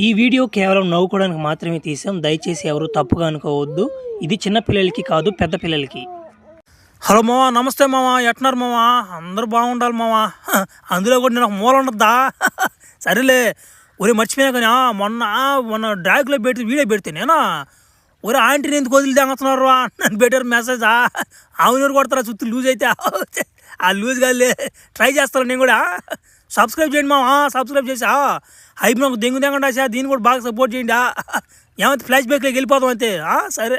ఈ వీడియో కేవలం నవ్వుకోవడానికి మాత్రమే తీసాం. దయచేసి ఎవరు తప్పుగా అనుకోవద్దు. ఇది చిన్న పిల్లలకి కాదు, పెద్ద పిల్లలకి. హలో మావా, నమస్తే మావా, ఎట్న్నారు మావా? అందరూ బాగుండాలి మావా. అందులో కూడా నేను ఒక మూల ఉండద్దా? సరేలే, ఒరే మర్చిపోయినా కానీ మొన్న డ్రాగ్లో పెడితే వీడియో పెడితే నేనా ఒరే ఆంటీని ఎందుకు వదిలి తెంగుతున్నారు నన్ను పెట్టారు మెసేజా? ఆవునూరు కొడతారా చుట్టూ లూజ్ అయితే? ఆ లూజ్ కాదులే, ట్రై చేస్తాను నేను కూడా. సబ్స్క్రైబ్ చేయండి మావా, సబ్స్క్రైబ్ చేసా హైప్ నాకు దెంగు దెంగండి సార్, దీన్ని కూడా బాగా సపోర్ట్ చేయండి. ఏమైతే ఫ్లాష్ బ్యాక్లోకి వెళ్ళిపోతాం అంతే. సరే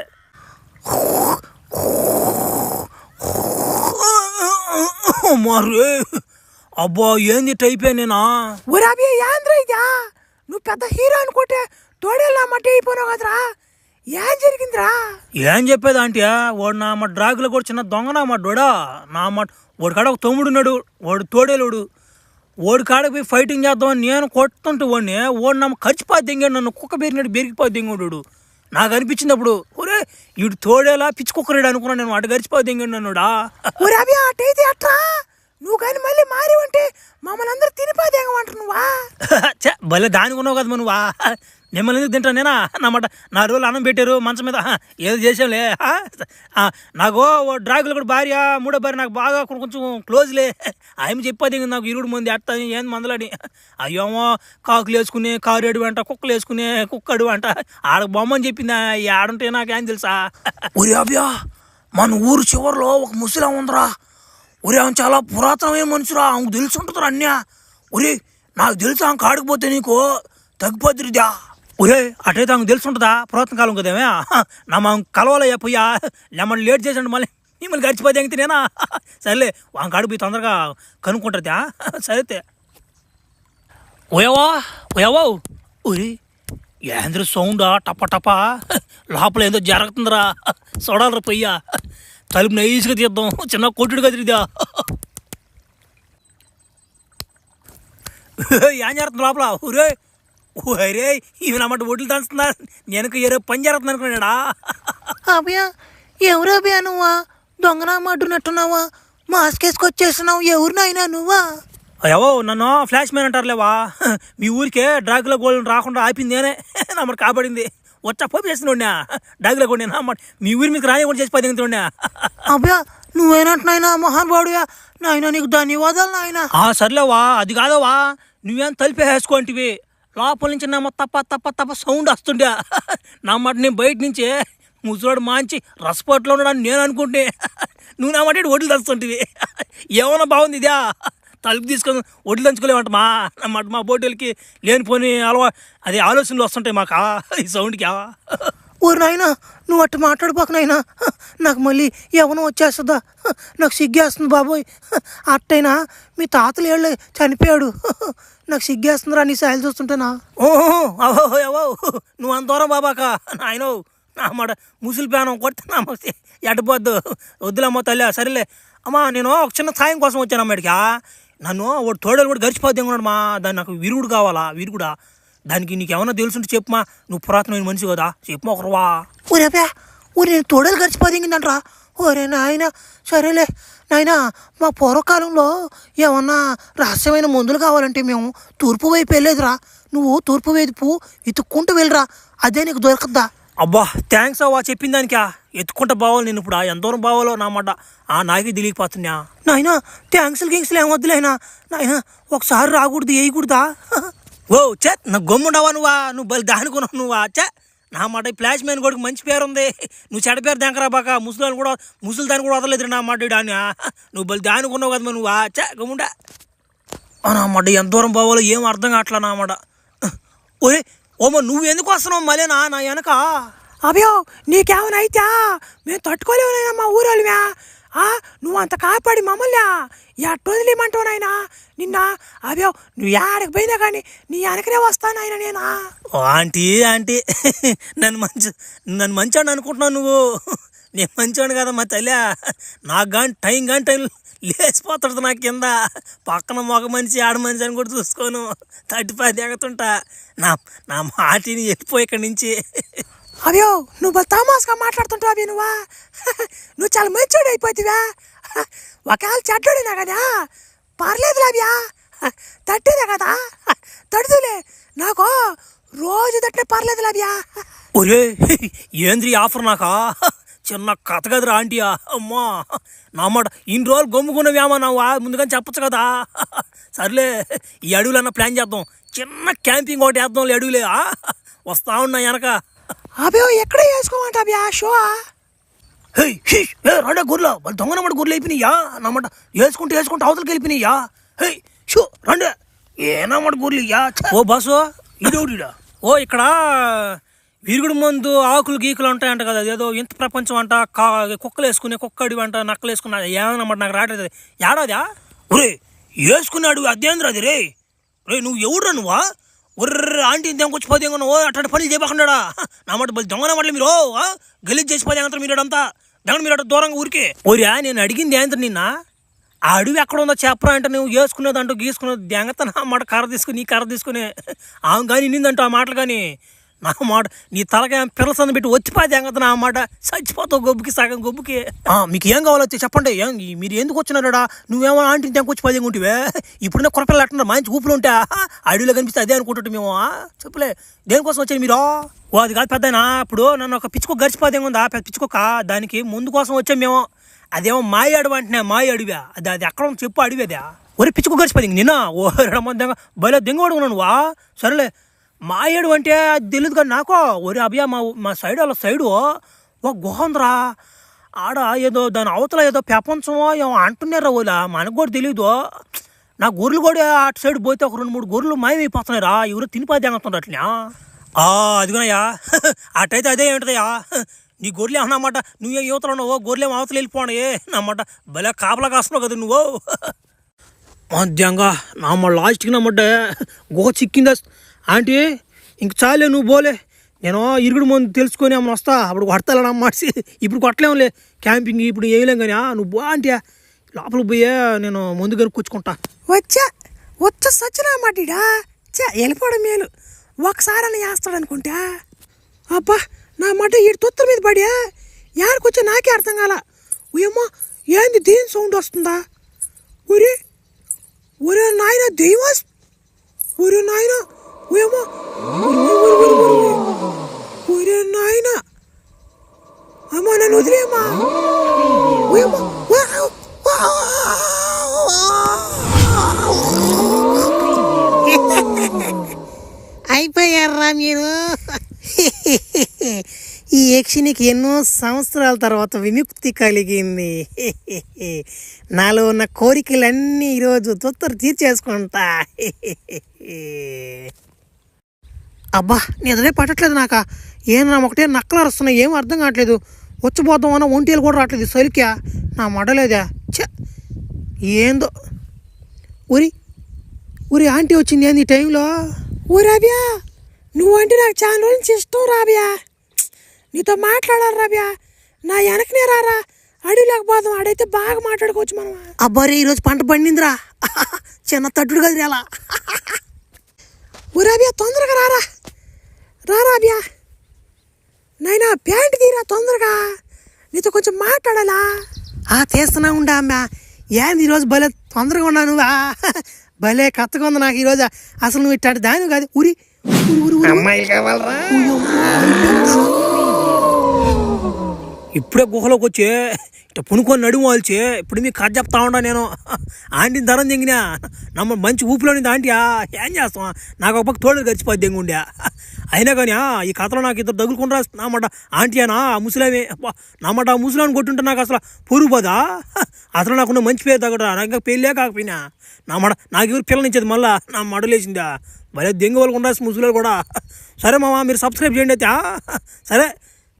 మరే అబ్బా, ఏంది టైపే నేనా? ఒరాబి యాంద్ర ఇదా? నువ్వు పెద్ద హీరో అనుకుంటే తోడేలా మట్టి అయిపోయినావు కదరా, ఏం జరిగిందిరా? ఏం చెప్పేది ఆంటీ, వాడు నా మా డ్రాగులో కూడా చిన్న దొంగ నా డోడా. వాడి కాడ ఒక తమ్ముడున్నాడు, వాడు తోడేలోడు. వాడి కాడకి పోయి ఫైటింగ్ చేద్దామని నేను కొడుతుంటే వాడు నా ఖర్చుపోయి దింగాడు, నన్ను కుక్క బెరిగినట్టు బెరిగిపోయి దింగాడు. నాకు అనిపించింది అప్పుడు, ఒరే వీడు తోడేలా పిచ్చి కుక్కరేడు అనుకున్నాను నేను. అటు గడిచిపోయి దింగాడు నన్నుడా. ఒరాబి అటైతే అట్రా, నువ్వు కానీ మళ్ళీ మారి ఉంటే మమ్మల్ని అందరూ తినిపోదేంగమంటారు నువ్వా? భలే దానికి ఉన్నావు కదా నువ్వా. మిమ్మల్ని ఎందుకు తింటా నేనా? నామాట నా రోజులు అన్నం పెట్టారు మంచం మీద, ఏదో చేసాంలే. నాకు డ్రాగులు కూడా భార్య, మూడో భార్య నాకు బాగా కొంచెం క్లోజ్లే. ఆయన చెప్పేది నాకు ఇరుడు మంది అట్ట ఏం మందలని. అయ్యోమో కాకులు వేసుకునే కారేడు అంట, కుక్కలు వేసుకునే కుక్కడు అంట. ఆడ బొమ్మని చెప్పింది, ఆడుంటే నాకేం తెలుసా? ఒరే అబ్యా, మన ఊరు చివరిలో ఒక ముసలి ఉందిరా. ఒరే ఆమె చాలా పురాతనమైన మనుషురా, ఆమెకు తెలిసి ఉంటుందిరా అన్యా. ఒరే నాకు తెలుసు, ఆమె కాడకపోతే నీకు తగ్గిపోద్దిరిదా. ఒరే అటైతే ఆమెకు తెలిసి ఉంటుందా? పురాతన కాలం కదేమే. నా మా కలవాలయ్యా పోయా, లేమని లేట్ చేసాడు మళ్ళీ మిమ్మల్ని గడిచిపోతే ఎంగితే నేనా? సరేలే, ఆమె కాడికి పోయి తొందరగా కనుక్కుంటుందా? సరైతే ఓయవా ఓయవా. ఒరే ఏంద్ర సౌండా టప టప, లోపల ఏదో జరుగుతుందిరా, చూడాలరా పొయ్యా. తలుపు నైస్గా తీద్దాం, చిన్న కొట్టుడు కదిరిదా. ఏం జరుగుతుంది లోపల? ఊరే ఊరే, ఇవి నమ్మట ఒడ్లు దంచుతున్నా, నేను ఏదో పని జరుగుతుంది అనుకున్నాడా? అభయ ఎవరు అభయ నువ్వా? దొంగనా మడ్డునట్టున్నావా? మాస్క్ వేసుకొచ్చేస్తున్నావు, ఎవరినైనా నువ్వా? అయ్యో నన్ను ఫ్లాష్ మ్యాన్ అంటారులేవా. మీ ఊరికే డ్రాగులో గోల్డ్ రాకుండా ఆపింది నేనే, నమ్మడు కాపాడింది. వచ్చా పోపు చేస్తున్నా డాగులో కూడా నేను అమ్మ మీ ఊరి మీకు రాని కూడా చేసి పది తింటున్నా. అభయ నువ్వేనట్టునైనా మహానుభావుడుగా, నాయన నీకు ధన్యవాదాలు నాయన. సర్లేవా, అది కాదవా, నువ్వేం తలిపే వేసుకోంటివి, లోపల నుంచి నమ్మ తప్ప తప్ప తప్ప సౌండ్ వస్తుండే. నమ్మట నేను బయట నుంచే ముసలాడు మంచి రసపట్లో ఉన్నాడని నేను అనుకుంటే, నువ్వు నమ్మటి ఒడ్లు దంచుతుంటివి. ఏమన్నా బాగుంది ఇదా? తలుపు తీసుకొని ఒడ్లు దంచుకోలేమంట మా బోటోళ్ళకి లేనిపోని అది ఆలోచనలు వస్తుంటాయి మాకు ఈ సౌండ్కి. ఊరు నాయన నువ్వు అట్టు మాట్లాడిపోక నాయనా, నాకు మళ్ళీ ఎవనో వచ్చేస్తుందా? నాకు సిగ్గేస్తుంది బాబోయ్. అట్టయినా మీ తాతలు ఏళ్ళు చనిపోయాడు, నాకు సిగ్గేస్తుందిరా నీ సాయలు చూస్తుంటేనా. ఓహో నువ్వు అంత దూరం బాబాక నాయన మాట ముసలి ప్యానం కొడుతున్నా ఎట్టపోద్దు, వద్దులమ్మ తల్లి. సరేలే అమ్మా, నేను ఒక చిన్న సాయం కోసం వచ్చాను అమ్మాడికి. నన్ను వాడు తోడలు కూడా గడిచిపోద్ది మా, దాన్ని నాకు విరుగుడు కావాలా, విరుగుడా. దానికి నీకు ఏమన్నా తెలుసుంటే చెప్పుమా, నువ్వు పురాతనమైన మనిషి కదా, చెప్పమా ఒకరువా. ఊరేపా ఊరి నేను తోడలు గడిచిపోదిందంట్రా. ఓరే నాయన, సరేలే నాయన, మా పూర్వకాలంలో ఏమన్నా రహస్యమైన మందులు కావాలంటే మేము తూర్పు వైపు వెళ్ళేదిరా. నువ్వు తూర్పు వైపు వెతుక్కుంటూ వెళ్ళరా, అదే నీకు దొరకద్దా? అబ్బా థ్యాంక్స్ అవ్వా చెప్పిన దానికా. ఎత్తుకుంటా బావాలి నేను ఇప్పుడు, ఎంత దూరం బావాలో నా మాట నాకే తెలియకపోతున్నా. నాయన థ్యాంక్స్లు గింక్స్లు ఏమొద్దులేనా నాయన, ఒకసారి రాకూడదు వేయకూడదా? ఓ చే నాకు గమ్ముండవా నువ్వు బలి దానుకున్నావు నువ్వా? చే నా మాట ఫ్లాష్ మ్యాన్ కొడుకు మంచి పేరు ఉంది, నువ్వు చెడ పేరు దాకరా బాక. ముసలి కూడా దాన్ని కూడా వదలేదు నా మాట అని. నువ్వు బలి దానుకున్నావు కదా నువ్వా? చే గమ్ముండా నా మాట. ఎంత దూరం బావాలో ఏం అర్థం కావట్లా నా మాట. ఓరే ఓమో నువ్వు ఎందుకు వస్తున్నావు మళ్ళీనా నా వెనక? అభయో నీకేమైనా అయితే మేము తట్టుకోలేవునైనా మా ఊరోళ్ళువా. నువ్వు అంత కాపాడి మమ్మల్ని ఎట్టొదిలేమంటావు నాయనా నిన్న. అభయో నువ్వు ఏడకి పోయినా కానీ నీ వెనకనే వస్తానాయన నేనా. ఆంటీ నన్ను మంచోడు అనుకుంటున్నావు నువ్వు. నేను మంచోడు కదా మా తల్లి. నాకు కానీ టైం లేచిపోతాడు నా కింద. పక్కన మగ మనిషి ఆడ మనిషి అని కూడా చూసుకోను, 35 ఎగుతుంటా. నా మాటిని వెళ్ళిపోయి ఇక్కడి నుంచి. అభయో నువ్వు తమాస్గా మాట్లాడుతుంటావు అభి, నువ్వు చాలా మంచోడు అయిపోతావా. ఒకవేళ చెడ్డోడినా కదా పర్లేదు లాభ్యా, తట్టేదే కదా తడుతులే. నాకు రోజు తట్టే పర్లేదు లాభ్యా. ఒరే ఏంద్రీ ఆఫర్ నాకా చిన్న కథ కదరా ఆంటీయా అమ్మా నా మాట ఇన్ని రోజులు గమ్ముకున్నవేమో నావా ముందుగానే చెప్పచ్చు కదా. సర్లే ఈ అడవులన్నా ప్లాన్ చేద్దాం, చిన్న క్యాంపింగ్ ఒకటి వేద్దాం అడవులే. వస్తా ఉన్నా వెనక. అభ్యో ఎక్కడ వేసుకోమంట అభ్యా షో? రండే గుర్రెలు దొంగనమాట గుర్రెలు అయిపోయినాయా నమ్మట వేసుకుంటూ అవతలకి వెళ్ళిపోయినాయా. హే షో రండే ఏనమాట గుర్రెలు ఇయ్యా. ఓ బాసు ఇదోడిడా ఓ ఇక్కడ విరుగుడు మందు ఆకులు గీకులు ఉంటాయంట కదా, అదేదో ఇంత ప్రపంచం అంట, కుక్కలు వేసుకునే కుక్కడి అంట, నక్కలు వేసుకున్నా ఏమన్నమాట నాకు రావట్లేదు. ఏడాదా ఒరే వేసుకున్నాడు అదేంద్ర అది రే. రే నువ్వు ఎవడురా నువ్వా? ఒర్ర ఆంటీ ఇంతకొచ్చి పోతే ఓ అట్లాంటి పనులు చేయకుండా నామాట దొంగన మాటలు మీరు గలీజ్ చేసిపోతే అంటారు మీరంతా దొంగ మీరు దూరంగా ఊరికే. ఓరియా నేను అడిగింది ఏంటంటే నిన్న ఆ అడవి ఎక్కడ ఉందో చెప్పరా అంటే నువ్వు వేసుకునేది అంటూ గీసుకునేది దెంగత నా మాట కర్ర తీసుకుని ఆమె కానీ నిందంటూ ఆ మాటలు కానీ నా మాట నీ తలగా పిల్లసంద పెట్టి వచ్చిపోతే దెంగత నా మాట చచ్చిపోతావు గొబ్బుకి సగం గొబ్బుకి. మీకు ఏం కావాలో చెప్పండి, మీరు ఎందుకు వచ్చినారా? నువ్వేమో ఆంటీ తెంకొచ్చి పది ఉంటివే ఇప్పుడున్న కొరపిల్లలు అంటున్నారు మంచి ఊపులు ఉంటా అడవిలో కనిపిస్తే అదే అనుకుంటుంటే మేము చెప్పలే దేనికోసం వచ్చాను మీరు? ఓ అది కాదు పెద్దనా, ఇప్పుడు నన్ను ఒక పిచ్చుకో గడిచిపోతే ఉందా పెద్ద పిచ్చుకోక దానికి ముందు కోసం వచ్చాం మేము. అదేమో మాయ అడవి అంటున్నా మాయ అడివా అది ఎక్కడ చెప్పు అడివి అదే. ఒరే పిచ్చుకో గడిచిపోయింది నిన్న ఓ దెంగ భలే దెంగవాడు ఉన్నాను వా. సరేలే మాయేడు అంటే అది తెలియదు కానీ నాకు. ఒరే అభయ మా సైడు ఒక గుహ ఉందిరా, ఆడ ఏదో దాని అవతల ఏదో ప్రపంచమో ఏమో అంటున్నారా ఓలా మనకు కూడా తెలీదు. నా గొర్రెలు కూడా అటు సైడ్ పోతే ఒక 2-3 గొర్రెలు మాయమైపోతున్నాయిరా, ఎవరో తినిపోతే అంటున్నారు అట్లా. అదిగునయ్యా అటైతే అదే ఏంటదయ్యా నీ గొర్రెలు ఏమన్నమాట నువ్వే యువతలు ఉన్నావు, గొర్రెలు అవతలు వెళ్ళిపోవడం నమ్మట భలే కాపలా కాస్తున్నావు కదా నువ్వు. మధ్యంగా నమ్మ లాస్ట్కి నమ్మట గుహ చిక్కిందా ఆంటీ ఇంక చాలే నువ్వు పోలే, నేను ఇరుగుడు ముందు తెలుసుకొని ఏమన్నా వస్తా అప్పుడు కొడతాలని అమ్మాసి ఇప్పుడు కొట్టలేములే క్యాంపింగ్ ఇప్పుడు వేయలేం కానీ నువ్వు బా ఆంటీ లోపలికి పోయే నేను ముందుగా కూర్చుకుంటా. వచ్చా సచ్చినా మాటిడా వెళ్ళిపోవడం మేలు, ఒకసారి అని వేస్తాడు అనుకుంటా. అబ్బా నా మాట ఈ తొత్తల మీద పడి యాడికొచ్చా నాకే అర్థం కాల. ఏమో ఏంది దేని సౌండ్ వస్తుందా? ఒరే ఒరే నాయన దెయ్యం, ఒరే నాయన ఏమో ఒరే నాయన అమ్మా నన్ను వదిలేమ్మా. అయిపోయారా మీరు? ఈ యక్షినికి ఎన్నో సంవత్సరాల తర్వాత విముక్తి కలిగింది. నాలో ఉన్న కోరికలన్నీ ఈరోజు తొత్తరు తీర్చేసుకుంటా. అబ్బా నిద్రే పట్టట్లేదు నాక, ఏమన్నా ఒకటే నక్కలు వస్తున్నాయి ఏం అర్థం కావట్లేదు. వచ్చిపోతాం అన్న ఒంటేలు కూడా రావట్లేదు సలికా నా మడలేదా చ ఏందో. ఊరి ఆంటీ వచ్చింది ఏంది ఈ టైంలో? ఓ రాబ్యా నువ్వంటే నాకు చాలా రోజు నుంచి ఇష్టం రాబ్యా, నీతో మాట్లాడాలి రాబ్యా, నా వెనకనే రారా అడవిలోకి పోదాం, ఆడైతే బాగా మాట్లాడుకోవచ్చు మనం. అబ్బారే ఈరోజు పంట పండిందిరా చిన్న తట్టుడు కదిరి అలా. ఓ రాబ్యా తొందరగా రారా రారాబ్యా, నైనా ప్యాంటు తీరా తొందరగా, నీతో కొంచెం మాట్లాడాలా. తీస్తున్నా ఉండా అమ్మా, ఏంది ఈరోజు భలే తొందరగా ఉన్నా నువ్వా, భలే కత్తగా ఉంది నాకు ఈరోజు. అసలు నువ్వు ఇట్లాంటి దాని కాదు. ఊరి అమ్మాయి కావాలరా. ఇప్పుడే గుహలోకి వచ్చి ఇట్లా పునుకొని నడుము వాల్చి ఇప్పుడు మీకు కథ చెప్తా ఉండా నేను. ఆంటీని ధరం దింగినా నమ్మ మంచి ఊపిలోనింది ఆంటీ ఏం చేస్తాం, నాకు ఒక పక్క తోడు గడిచిపోద్ది దింగుండే. అయినా కానీ ఈ కథలో నాకు ఇద్దరు తగులుకుండా నామాట ఆంటీ అనా ముసలామే నామాట ఆ ముసలాన్ని కొట్టుంటే నాకు అసలు పొరుగు పోదా. అసలు నాకు మంచి పేరు తగ్గడా, నాకు ఇంకా పెళ్ళే కాకపోయినా నామాట నాకు ఎవరు పిల్లనిచ్చేది మళ్ళా నా మడలేసిందా భలే దెంగ వాళ్ళకు ఉండాల్సిన ముసలాలు కూడా. సరే మామ మీరు సబ్స్క్రైబ్ చేయండి అయితే. సరే